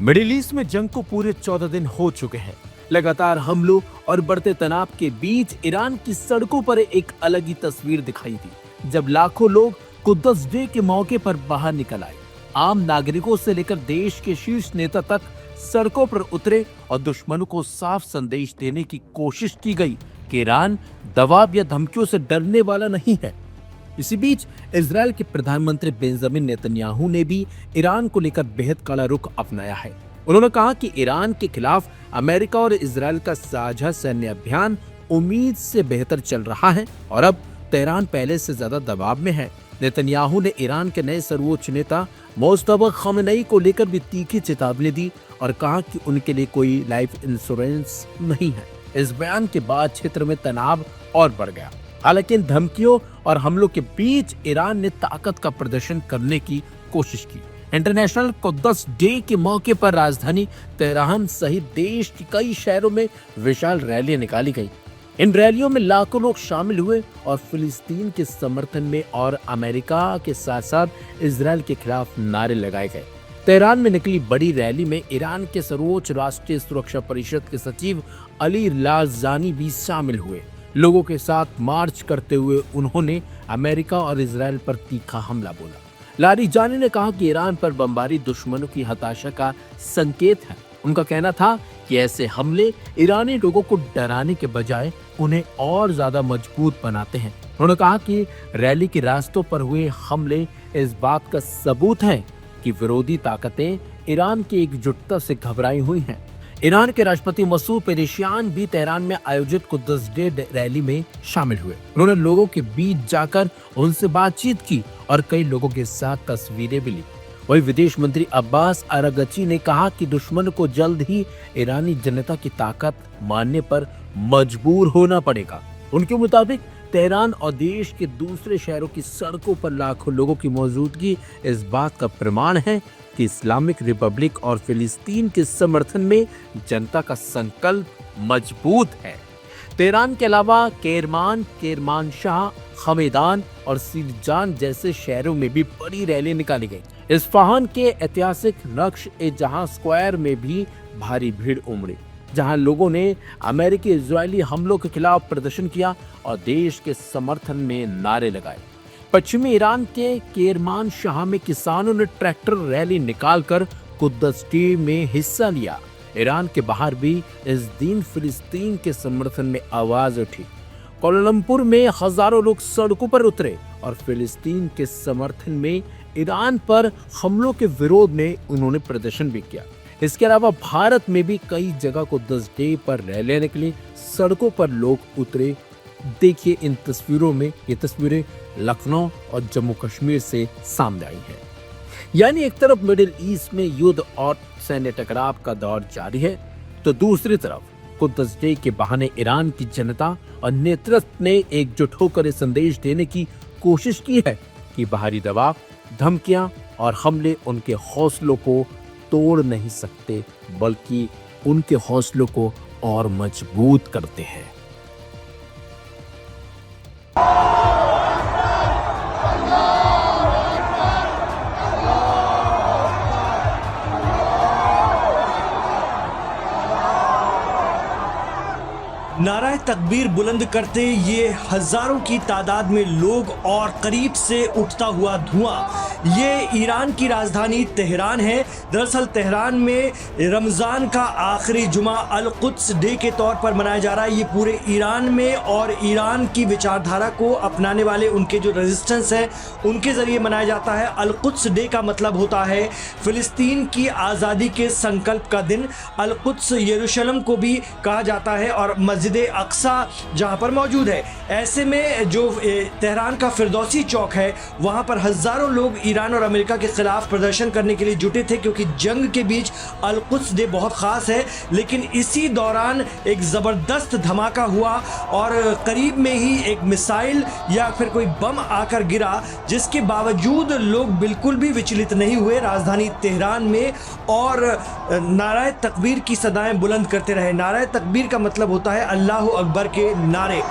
Middle east में जंग को पूरे 14 दिन हो चुके हैं। लगातार हमलों और बढ़ते तनाव के बीच ईरान की सड़कों पर एक अलग ही तस्वीर दिखाई दी, जब लाखों लोग कुद्दस डे के मौके पर बाहर निकल आए। आम नागरिकों से लेकर देश के शीर्ष नेता तक सड़कों पर उतरे और दुश्मनों को साफ संदेश देने की कोशिश की गई कि ईरान दबाव या धमकियों से डरने वाला नहीं है। इसी बीच इजरायल के प्रधानमंत्री बेंजामिन नेतन्याहू ने भी ईरान को लेकर बेहद कड़ा रुख अपनाया है। उन्होंने कहा कि ईरान के खिलाफ अमेरिका और इजरायल का साझा सैन्य अभियान उम्मीद से बेहतर चल रहा है और अब तेहरान पहले से ज्यादा दबाव में है। नेतन्याहू ने ईरान के नए सर्वोच्च नेता मुस्तफा खमेनी को लेकर भी तीखी चेतावनी दी और कहा कि उनके लिए कोई लाइफ इंश्योरेंस नहीं है। इस बयान के बाद क्षेत्र में तनाव और बढ़ गया। हालांकि इन धमकियों और हमलों के बीच ईरान ने ताकत का प्रदर्शन करने की कोशिश की। इंटरनेशनल कुद्दस डे के मौके पर राजधानी तेहरान सहित देश के कई शहरों में विशाल रैलियां निकाली गई। इन रैलियों में लाखों लोग शामिल हुए और फिलिस्तीन के समर्थन में और अमेरिका के साथ साथ इजरायल के खिलाफ नारे लगाए गए। तेहरान में निकली बड़ी रैली में ईरान के सर्वोच्च राष्ट्रीय सुरक्षा परिषद के सचिव अली लारजानी भी शामिल हुए। लोगों के साथ मार्च करते हुए उन्होंने अमेरिका और इजरायल पर तीखा हमला बोला। लारीजानी ने कहा कि ईरान पर बमबारी दुश्मनों की हताशा का संकेत है। उनका कहना था कि ऐसे हमले ईरानी लोगों को डराने के बजाय उन्हें और ज्यादा मजबूत बनाते हैं। उन्होंने कहा कि रैली के रास्तों पर हुए हमले इस बात का सबूत है कि विरोधी ताकतें ईरान की एकजुटता से घबराई हुई हैं। ईरान के राष्ट्रपति मसूद पेजेश्कियान भी तेहरान में आयोजित कुद्दस डे रैली में शामिल हुए। उन्होंने लोगों के बीच जाकर उनसे बातचीत की और कई लोगों के साथ तस्वीरें भी ली। वहीं विदेश मंत्री अब्बास अरागची ने कहा कि दुश्मन को जल्द ही ईरानी जनता की ताकत मानने पर मजबूर होना पड़ेगा। उनके मुताबिक तेहरान और देश के दूसरे शहरों की सड़कों पर लाखों लोगों की मौजूदगी इस बात का प्रमाण है कि इस्लामिक रिपब्लिक और फिलिस्तीन के समर्थन में जनता का संकल्प मजबूत है। तेहरान के अलावा केरमानशाह, हमेदान और सीरजान जैसे शहरों में भी बड़ी रैली निकाली गई। इस्फहान के ऐतिहासिक नक्श-ए-जहां स्क्वायर में भी भारी भीड़ उमड़ी, जहां लोगों ने अमेरिकी इजरायली हमलों के खिलाफ प्रदर्शन किया और देश के समर्थन में नारे लगाए। पश्चिमी ईरान के केरमानशाह में किसानों ने ट्रैक्टर रैली निकालकर कुद्दस डे में हिस्सा लिया। ईरान के बाहर भी इस दिन फिलिस्तीन के समर्थन में आवाज उठी। कोलालमपुर में हजारों लोग सड़कों पर उतरे और फिलिस्तीन के समर्थन में ईरान पर हमलों के विरोध में उन्होंने प्रदर्शन भी किया। इसके अलावा भारत में भी कई जगह कुद्दस डे पर रैलियां निकली, सड़कों पर लोग उतरे। देखिए इन तस्वीरों में, ये तस्वीरें लखनऊ और जम्मू कश्मीर से सामने आई हैं। यानी एक तरफ मिडिल ईस्ट में युद्ध और सैन्य टकराव का दौर जारी है, तो दूसरी तरफ कुद्दस डे के बहाने ईरान की जनता और नेतृत्व ने एकजुट होकर संदेश देने की कोशिश की है कि बाहरी दबाव, धमकियां और हमले उनके हौसलों को तोड़ नहीं सकते, बल्कि उनके हौसलों को और मजबूत करते हैं। नाराए तकबीर बुलंद करते ये हजारों की तादाद में लोग और करीब से उठता हुआ धुआं, ये ईरान की राजधानी तेहरान है। दरअसल तेहरान में रमज़ान का आखिरी जुमा अल कुद्स डे के तौर पर मनाया जा रहा है। ये पूरे ईरान में और ईरान की विचारधारा को अपनाने वाले उनके जो रेजिस्टेंस है उनके ज़रिए मनाया जाता है। अल कुद्स डे का मतलब होता है फ़िलिस्तीन की आज़ादी के संकल्प का दिन। अल कुद्स यरूशलेम को भी कहा जाता है और मस्जिद अक्सा जहाँ पर मौजूद है। ऐसे में जो तेहरान का फिरदौसी चौक है वहाँ पर हज़ारों लोग ईरान और अमेरिका के खिलाफ प्रदर्शन करने के लिए जुटे थे, क्योंकि जंग के बीच अल कुद्स डे बहुत ख़ास है। लेकिन इसी दौरान एक ज़बरदस्त धमाका हुआ और करीब में ही एक मिसाइल या फिर कोई बम आकर गिरा, जिसके बावजूद लोग बिल्कुल भी विचलित नहीं हुए राजधानी तेहरान में और नाराए तकबीर की सदाएं बुलंद करते रहे। नाराए तकबीर का मतलब होता है अल्लाह अकबर के नारे।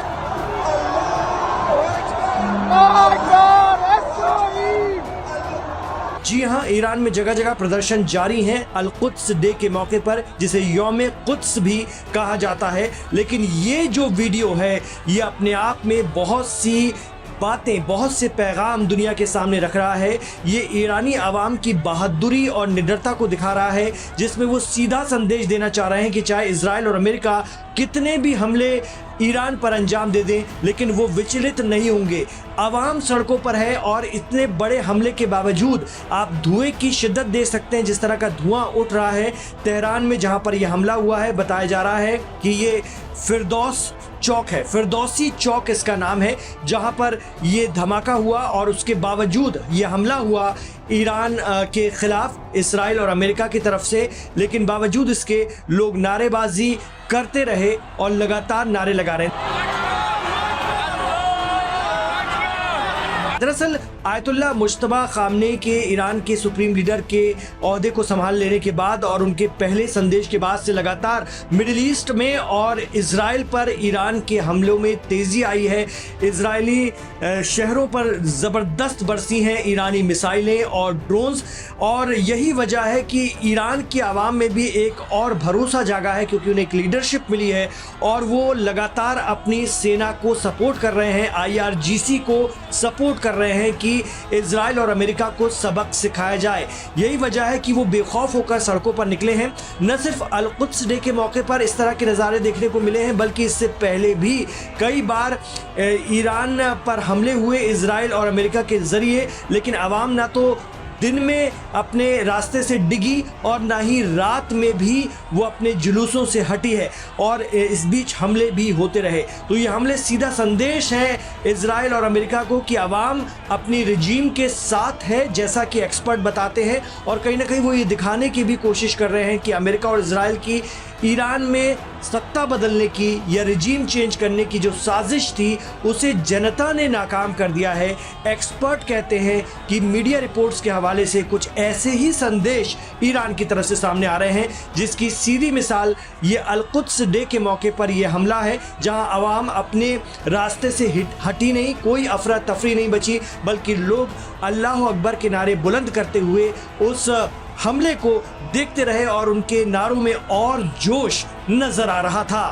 जी हाँ, ईरान में जगह जगह प्रदर्शन जारी हैं अल कुद्स डे के मौके पर, जिसे यौम कुद्स भी कहा जाता है। लेकिन ये जो वीडियो है ये अपने आप में बहुत सी बातें, बहुत से पैगाम दुनिया के सामने रख रहा है। ये ईरानी आवाम की बहादुरी और निडरता को दिखा रहा है, जिसमें वो सीधा संदेश देना चाह रहे हैं कि चाहे इजराइल और अमेरिका कितने भी हमले ईरान पर अंजाम दे दें, लेकिन वो विचलित नहीं होंगे। आवाम सड़कों पर है और इतने बड़े हमले के बावजूद आप धुएं की शिद्दत देख सकते हैं, जिस तरह का धुआं उठ रहा है तेहरान में जहां पर यह हमला हुआ है। बताया जा रहा है कि ये फिरदौस चौक है, फिरदौसी चौक इसका नाम है, जहां पर ये धमाका हुआ और उसके बावजूद ये हमला हुआ ईरान के खिलाफ इजराइल और अमेरिका की तरफ से। लेकिन बावजूद इसके लोग नारेबाजी करते रहे और लगातार नारे लगा रहे हैं। दरअसल आयतुल्लाह मुज्तबा खामनेई के ईरान के सुप्रीम लीडर के ओहदे को संभाल लेने के बाद और उनके पहले संदेश के बाद से लगातार मिडिल ईस्ट में और इजराइल पर ईरान के हमलों में तेजी आई है। इजरायली शहरों पर ज़बरदस्त बरसी हैं ईरानी मिसाइलें और ड्रोन्स, और यही वजह है कि ईरान की आवाम में भी एक और भरोसा जागा है, क्योंकि उन्हें एक लीडरशिप मिली है और वो लगातार अपनी सेना को सपोर्ट कर रहे हैं, IRGC को सपोर्ट कर रहे हैं कि इजराइल और अमेरिका को सबक सिखाया जाए। यही वजह है कि वो बेखौफ होकर सड़कों पर निकले हैं। न सिर्फ अल कुद्स डे के मौके पर इस तरह के नज़ारे देखने को मिले हैं, बल्कि इससे पहले भी कई बार ईरान पर हमले हुए इजराइल और अमेरिका के जरिए, लेकिन आवाम ना तो दिन में अपने रास्ते से डिगी और ना ही रात में भी वो अपने जुलूसों से हटी है, और इस बीच हमले भी होते रहे। तो ये हमले सीधा संदेश है इजराइल और अमेरिका को कि आवाम अपनी रजीम के साथ है, जैसा कि एक्सपर्ट बताते हैं, और कहीं ना कहीं वो ये दिखाने की भी कोशिश कर रहे हैं कि अमेरिका और इजराइल की ईरान में सत्ता बदलने की या रजीम चेंज करने की जो साजिश थी उसे जनता ने नाकाम कर दिया है। एक्सपर्ट कहते हैं कि मीडिया रिपोर्ट्स के हवाले से कुछ ऐसे ही संदेश ईरान की तरफ से सामने आ रहे हैं, जिसकी सीधी मिसाल ये अल कुद्स डे के मौके पर यह हमला है, जहां आवाम अपने रास्ते से हटी नहीं, कोई अफरा तफरी नहीं बची, बल्कि लोग अल्लाह अकबर के नारे बुलंद करते हुए उस हमले को देखते रहे और उनके नारों में और जोश नजर आ रहा था।